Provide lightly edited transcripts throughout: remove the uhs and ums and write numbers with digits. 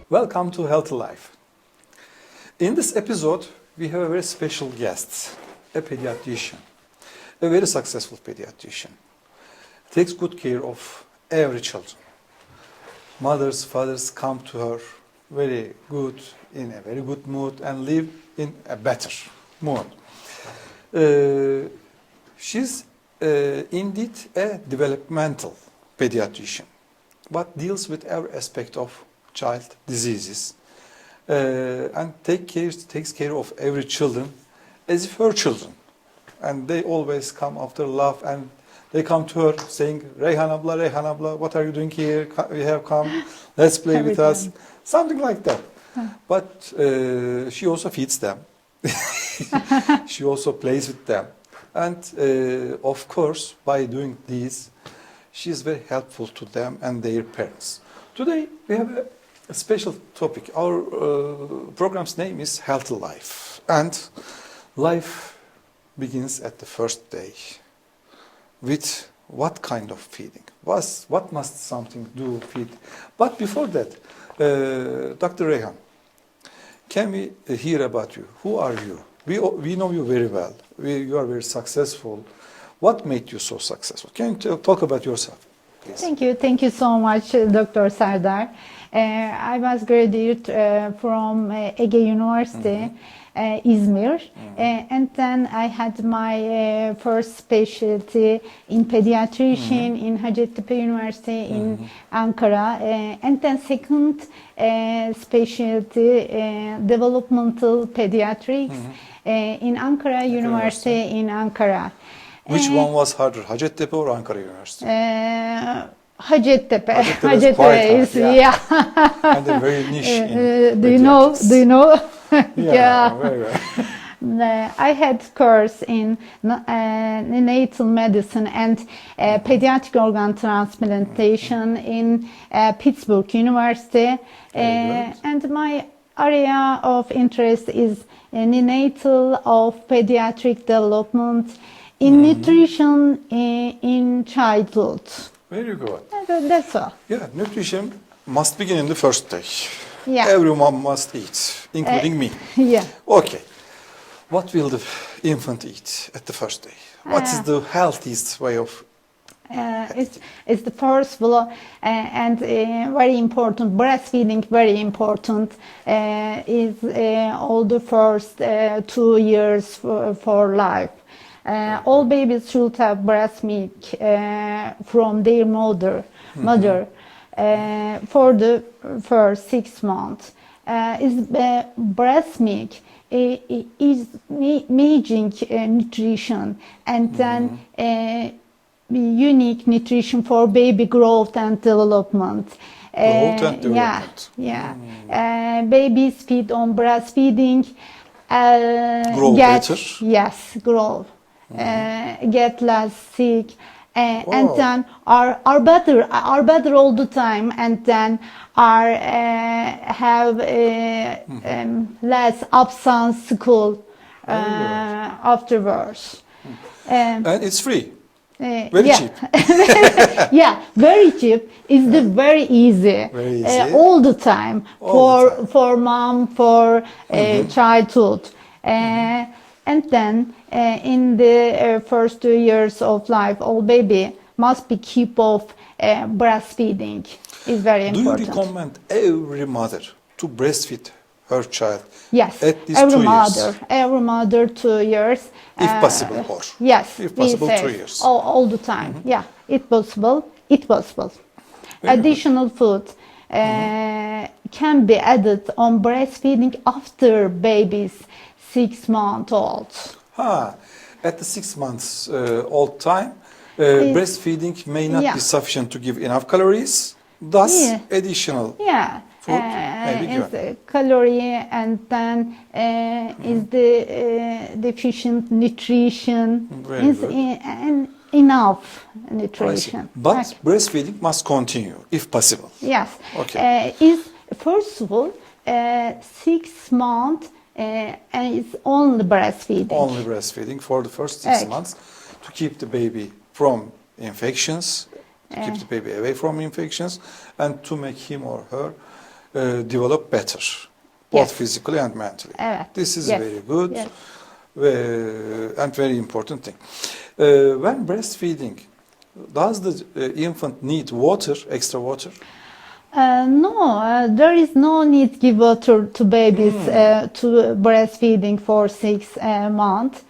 Welcome to Healthy Life. In this episode, we have a very special guest, a pediatrician, a very successful pediatrician. Takes good care of every children. Mothers, fathers come to her very good, in a very good mood and live in a better mood. She's indeed a developmental pediatrician, but deals with every aspect of child diseases and takes care of every children as if her children. And they always come after love and they come to her saying, Reyhan abla, what are you doing here? We have come, let's play with us. Something like that. But she also feeds them. She also plays with them. And of course, by doing this, she is very helpful to them and their parents. Today, we have a special topic. Our program's name is Healthy Life. And life begins at the first day. With what kind of feeding? What must something do feed? But before that, Dr. Reyhan, can we hear about you? Who are you? We know you very well. You are very successful. What made you so successful? Can you talk about yourself, please? Thank you so much, Dr. Serdar. I was graduate from Ege University, Izmir, and then I had my first specialty in pediatrician in Hacettepe University in Ankara, and then second specialty developmental pediatrics in Ankara University in Ankara. Which one was harder, Hacettepe or Ankara University? Hacettepe. Hacettepe is, yeah. And a very niche in Do you know? Yeah, very well. I had course in neonatal medicine and pediatric organ transplantation in Pittsburgh University. And my area of interest is neonatal of pediatric development in nutrition in childhood. Very good. That's all. Yeah, nutrition must begin in the first day. Yeah. Everyone must eat, including me. Yeah. Okay. What will the infant eat at the first day? What is the healthiest way of it's the first and very important, breastfeeding very important, is all the first 2 years for life. All babies should have breast milk from their mother for the first 6 months. Breast milk is amazing nutrition and then unique nutrition for baby growth and development. Babies feed on breastfeeding. Grow better? Yes, grow. Get less sick. And then are better all the time, and then have less absence school afterwards. And it's free. Very cheap. Yeah, very cheap. It's the very easy. Very easy. All the time for mom, for childhood. And then in the first 2 years of life, all baby must be keep off breastfeeding. Is very important. Do you recommend every mother to breastfeed her child? Yes, at least 2 years? Every mother 2 years. If possible, or yes, if possible, 3 years. All the time. Yeah, it's possible. Additional food can be added on breastfeeding after babies 6 months old. At the 6 months old time, breastfeeding may not be sufficient to give enough calories. Thus, additional food may be given. Calorie, and then is the deficient nutrition and enough nutrition. But breastfeeding must continue if possible. Yes. Okay. Is first of all 6 months and it's only breastfeeding. Only breastfeeding for the first 6 months to keep the baby from infections, to keep the baby away from infections, and to make him or her develop better, both Yes. physically and mentally. Evet. This is Yes. very good Yes. and very important thing. When breastfeeding, does the infant need water, extra water? No, there is no need give water to babies to breastfeeding for 6 months.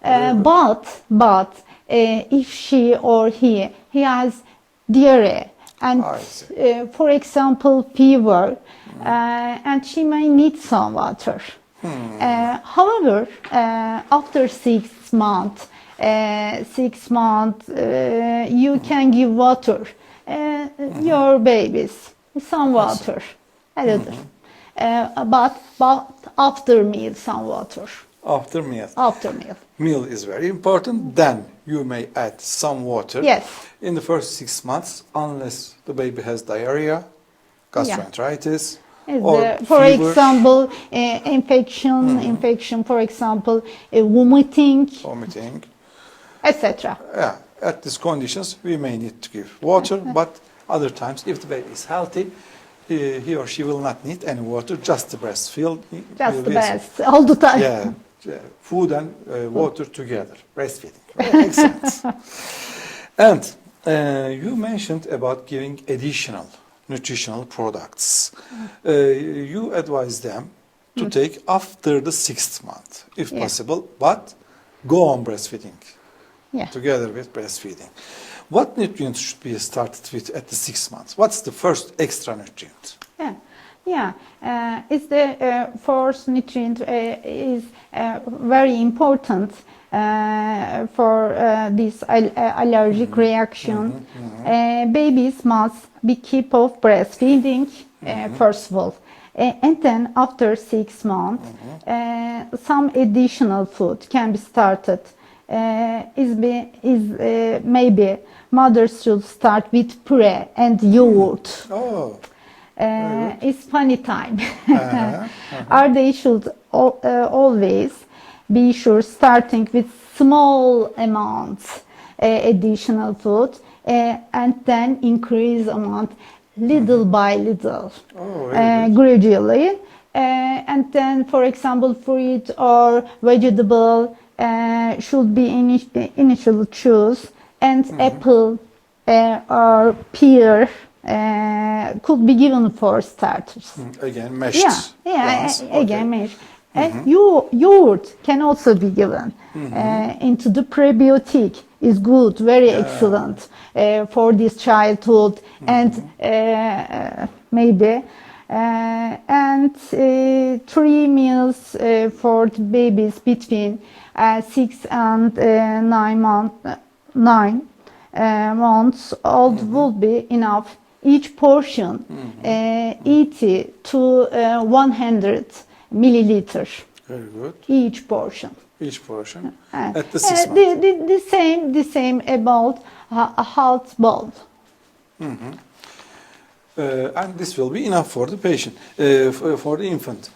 Very good. But if she or he has diarrhea and I see. for example fever, and she may need some water. However, after 6 months, you can give water your babies some water, a little, but after meal some water. After meal. After meal. Meal is very important. Then you may add some water. Yes. In the first 6 months, unless the baby has diarrhea, gastroenteritis, or For fever, example, infection, for example, vomiting, vomiting. etc. Yeah, at these conditions, we may need to give water, but other times, if the baby is healthy, he or she will not need any water, just the breastfeed. Just the best all the time. Yeah, food and water together, breastfeeding. Excellent. And you mentioned about giving additional nutritional products. You advise them to take after the 6th month, if Yeah. possible, but go on breastfeeding Yeah. together with breastfeeding. What nutrients should be started with at the 6 months? What's the first extra nutrient? It's the first nutrient is very important for this allergic reaction. Babies must be kept off breastfeeding first of all, and then after 6 months, some additional food can be started. Maybe mothers should start with puree and yogurt. Oh, It's funny time. Or they should always be sure starting with small amounts additional food and then increase amount little by little, oh, very good. gradually. And then, for example, fruit or vegetable should be initially choose, and apple or pear could be given for starters. Again, meshed. ones. Again, Okay. mesh. And yogurt can also be given into the prebiotic is good, very excellent for this childhood and maybe and 3 meals for the babies between 6 and 9 months old will be enough. Each portion 80 to 100 milliliters. Very good. Each portion. Each portion at the 6 months. The same about a half bowl. And this will be enough for the patient, for the infant.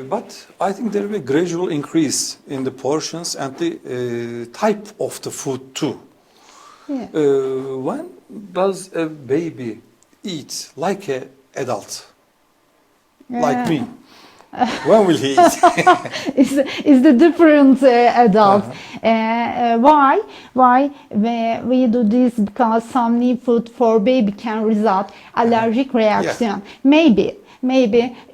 But I think there will be a gradual increase in the portions and the type of the food too. Yeah. When does a baby eat like an adult, like me? When will he eat? Is the different adult. Why? We do this because some new food for baby can result allergic reaction. Maybe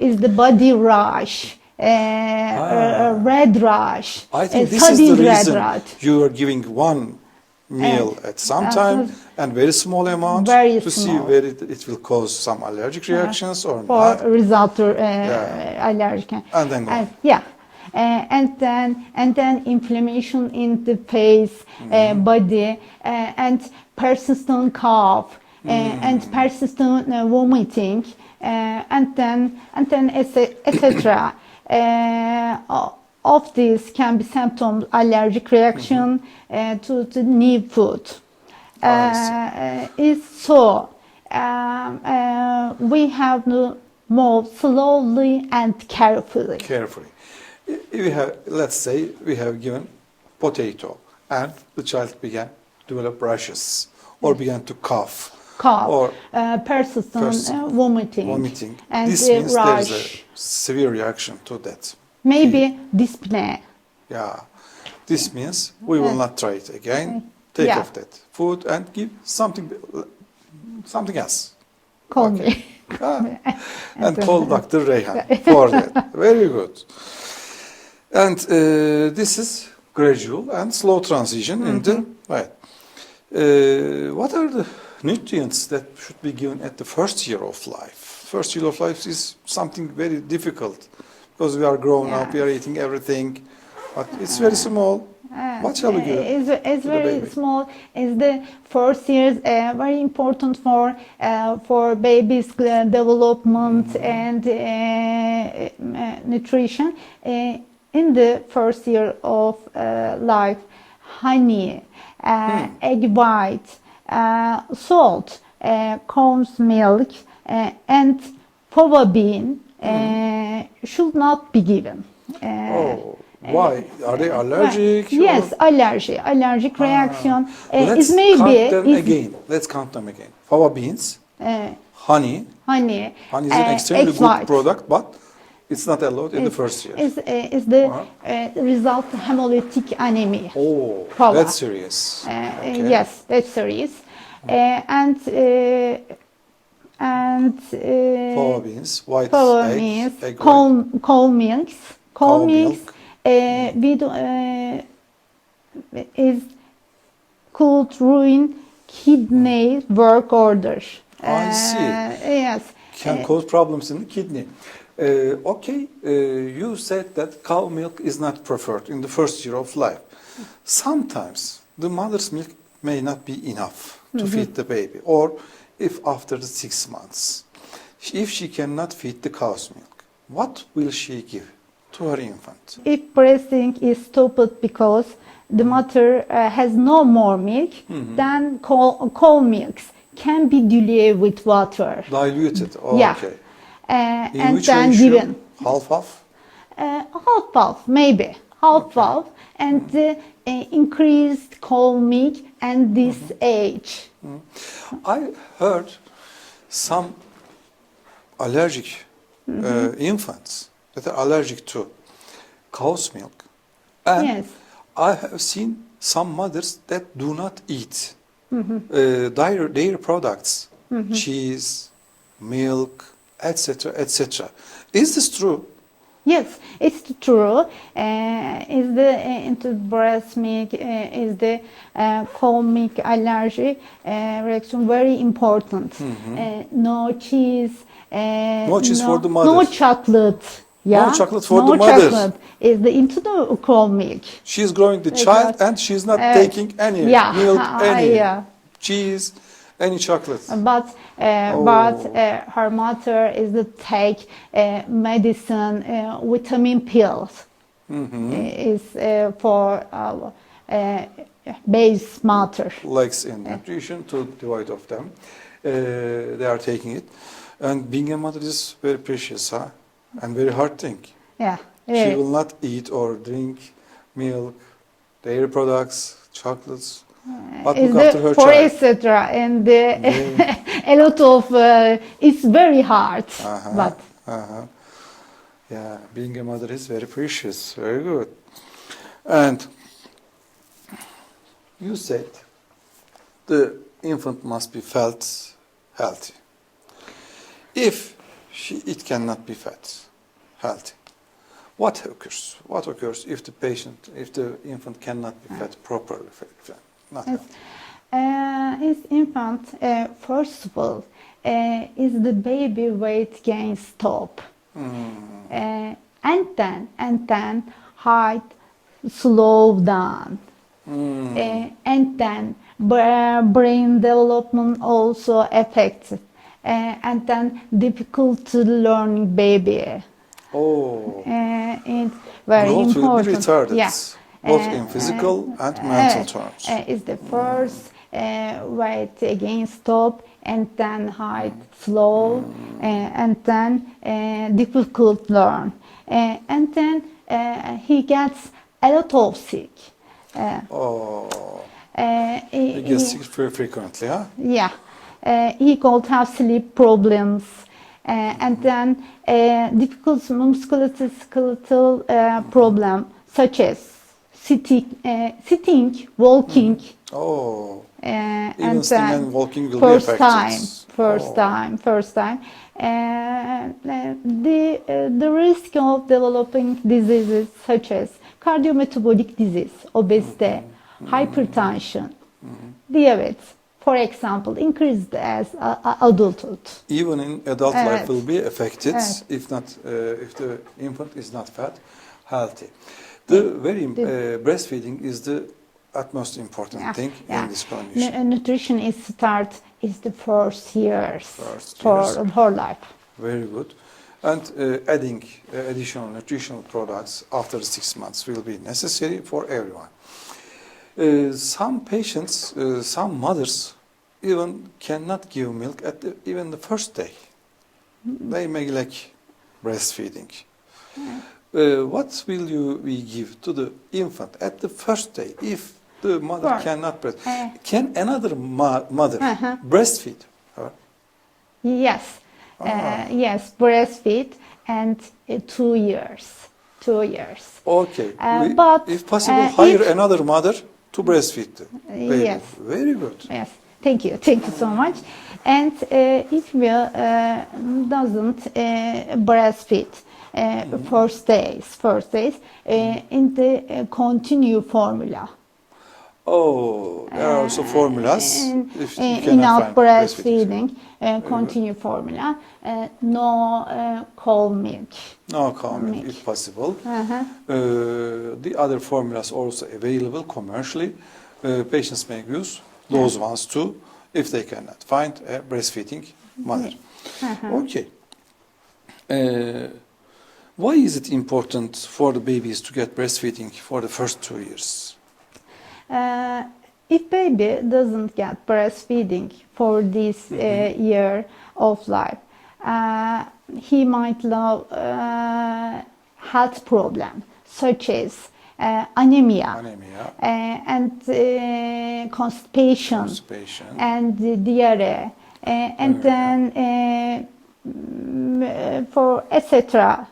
is the body rash, red rash. I think this is the reason you are giving one meal at some time and very small amount to see whether it will cause some allergic reactions or not. For result allergic. And then go. And then inflammation in the face, body, and persistent cough, and persistent vomiting, and then etc. Of these can be symptoms allergic reaction to the new food. Is so we have to move slowly and carefully. We have, let's say, we have given potato and the child began to develop rashes or began to cough. cough, or persistent vomiting, vomiting. and This means there is a rash. severe reaction to that. Maybe dyspnea. Yeah. This means we will not try it again. Take Yeah. off that food and give something else. Call Okay. me. Ah, and call Dr. Reyhan for that. Very good. And this is gradual and slow transition in the right. What are the nutrients that should be given at the first year of life? First year of life is something very difficult because we are grown up, we are eating everything, but it's very small. What shall we give? It's to the very baby? small. Is the first years very important for baby's development and nutrition. In the first year of life, honey, egg white, salt, cow's milk, and fava bean should not be given. Oh, why? Are they allergic? Yes, or- allergic reaction Let's is maybe count them is, again. Let's count them again. Fava beans, honey. honey, Honey is an extremely egg good white. product, but it's not allowed in the first year. Is the result hemolytic anemia. Oh, Fava. that's serious. Okay. Yes, that's serious. And Fava beans, white fava egg, beans, egg white, cow milks. Cow Milks is could ruin kidney work order. I see. Yes. Can cause problems in the kidney. Okay, you said that cow milk is not preferred in the first year of life. Sometimes the mother's milk may not be enough to feed the baby, or if after the 6 months, if she cannot feed the cow's milk, what will she give to her infant? If breastfeeding is stopped because the mother has no more milk, then cow milks can be diluted with water. Diluted. Oh, Yeah. okay. In And which then ratio? given. Half? Half, maybe. Half, and increased cow milk and this age. I heard some allergic infants that are allergic to cow's milk. And Yes. I have seen some mothers that do not eat dairy products, cheese, milk, etc., etc. Is this true? Yes, it's true. Is the into breast milk is the cow milk allergy reaction very important. No cheese. No cheese for the mother. No chocolate. Yeah. No chocolate for the mother. Chocolate is the into the cow milk. She's growing the child and she's not taking any milk, any cheese, any chocolate. But her mother is to take medicine, vitamin pills. Is for base mother. Lacks in nutrition to divide of them. They are taking it. And being a mother is very precious, huh? And very hard thing. Yeah. She will not eat or drink milk, dairy products, chocolates. But Is look after her for child. etc. And a lot of it's very hard. But yeah, being a mother is very precious. Very good. And you said the infant must be felt healthy. If it cannot be fed healthy, what occurs? What occurs if the infant cannot be fed properly? Not healthy. His infant, first of all, is the baby weight gain stop, and then height slow down, and then brain development also affected, and then difficult learning baby. Oh, It's very growth important. will be retarded, Yeah. both in physical and mental terms. Is the first weight again stop, and then height slow, and then difficult learn, and then he gets a lot of sick. He gets sick very frequently, huh? Yeah. he could have sleep problems, and then difficult musculoskeletal problem such as sitting, walking. Oh, even And sitting then and walking will be first affected. first time, the risk of developing diseases such as cardiometabolic disease, obesity, hypertension, diabetes, for example, increased as adulthood. Even in adult life Evet. will be affected Evet. if not if the infant is not fed, healthy. The breastfeeding is the utmost important thing in this condition. Nutrition is the first years First for years. whole life. Very good. And adding additional nutritional products after 6 months will be necessary for everyone. Some patients, some mothers, even cannot give milk at even the first day. They may lack breastfeeding. What will we give to the infant at the first day if the mother Well, cannot breastfeed? Can another mother breastfeed her? Yes, yes, breastfeed and 2 years. 2 years. Okay. But if possible, hire if- another mother to breastfeed the baby. Yes. Very good. Yes, thank you so much. And if we doesn't breastfeed first days in the continue formula. Oh, there are also formulas if you cannot Enough find breastfeeding, continue formula, no cold milk. No comment if possible. The other formulas also available commercially. Patients may use those ones too if they cannot find a breastfeeding mother. Okay. Why is it important for the babies to get breastfeeding for the first 2 years? If baby doesn't get breastfeeding for this year of life, he might have health problem such as anemia, and constipation, and diarrhea, and then for etc.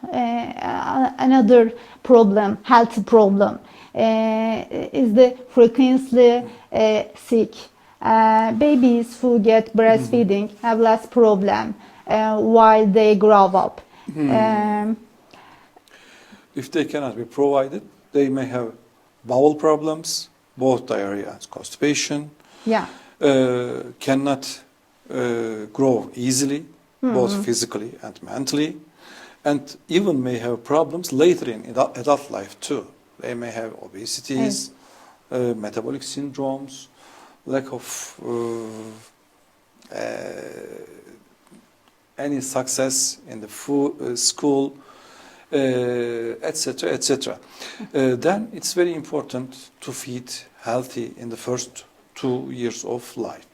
Another problem, health problem, is the frequently sick. Babies who get breastfeeding have less problem while they grow up. If they cannot be provided, they may have bowel problems, both diarrhea and constipation. Yeah. Cannot grow easily, both physically and mentally, and even may have problems later in adult life too. They may have obesities, metabolic syndromes, lack of any success in the school, etc., etc. Then it's very important to feed healthy in the first 2 years of life.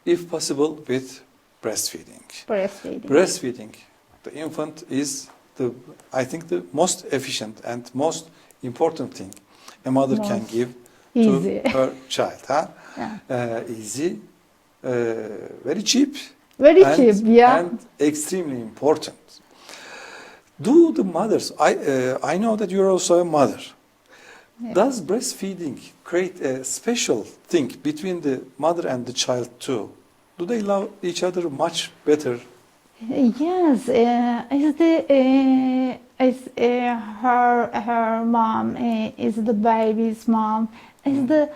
If possible, with breastfeeding. Breastfeeding the infant is I think the most efficient and most important thing a mother can give to her child. Easy, very cheap, and extremely important. Do the mothers? I know that you're also a mother. Does breastfeeding create a special thing between the mother and the child too? Do they love each other much better? Yes, her mom is the baby's mom. Is the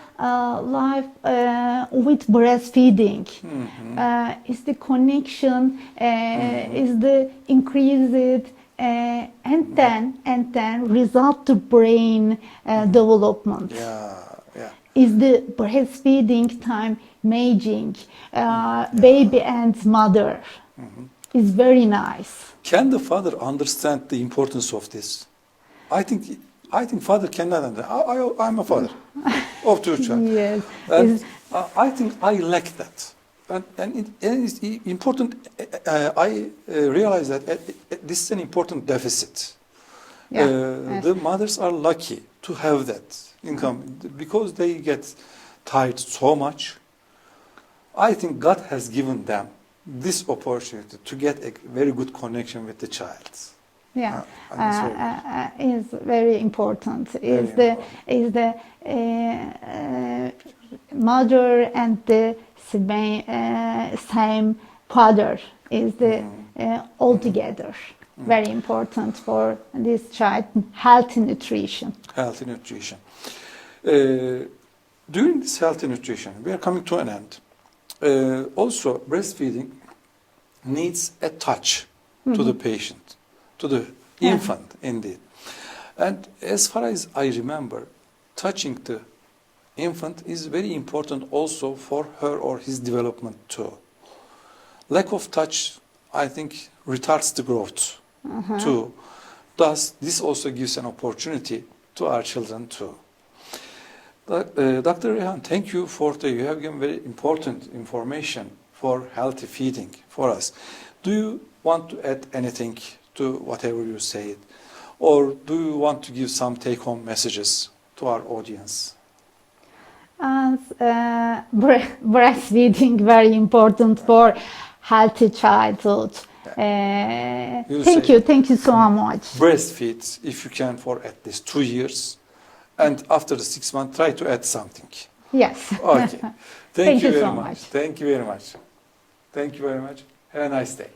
life with breastfeeding? Is the connection? Is the increased? And then result to brain development. Is the breastfeeding time merging baby and mother? Is very nice. Can the father understand the importance of this? I think father cannot understand. I'm a father of 2 children. Yes. And I think I lack that. And it's important. I realize that this is an important deficit. The mothers are lucky to have that income because they get tired so much. I think God has given them this opportunity to get a very good connection with the child. Yeah, And it's very is very important. Very Is the mother and the same father is the all together. Very important for this child healthy nutrition. healthy nutrition. During this healthy nutrition, we are coming to an end. Also, breastfeeding needs a touch to the patient, to the infant, indeed. And as far as I remember, touching the infant is very important also for her or his development too. Lack of touch, I think, retards the growth too. Thus, this also gives an opportunity to our children too. Dr. Rehan, thank you you have given very important information for healthy feeding for us. Do you want to add anything to whatever you said? Or do you want to give some take-home messages to our audience? And breastfeeding very important for healthy childhood. Thank you so much. Breastfeed, if you can, for at least 2 years. And after the 6 months, try to add something. Yes. Okay. Thank you very so much. much. Thank you very much. Thank you very much. Have a nice day.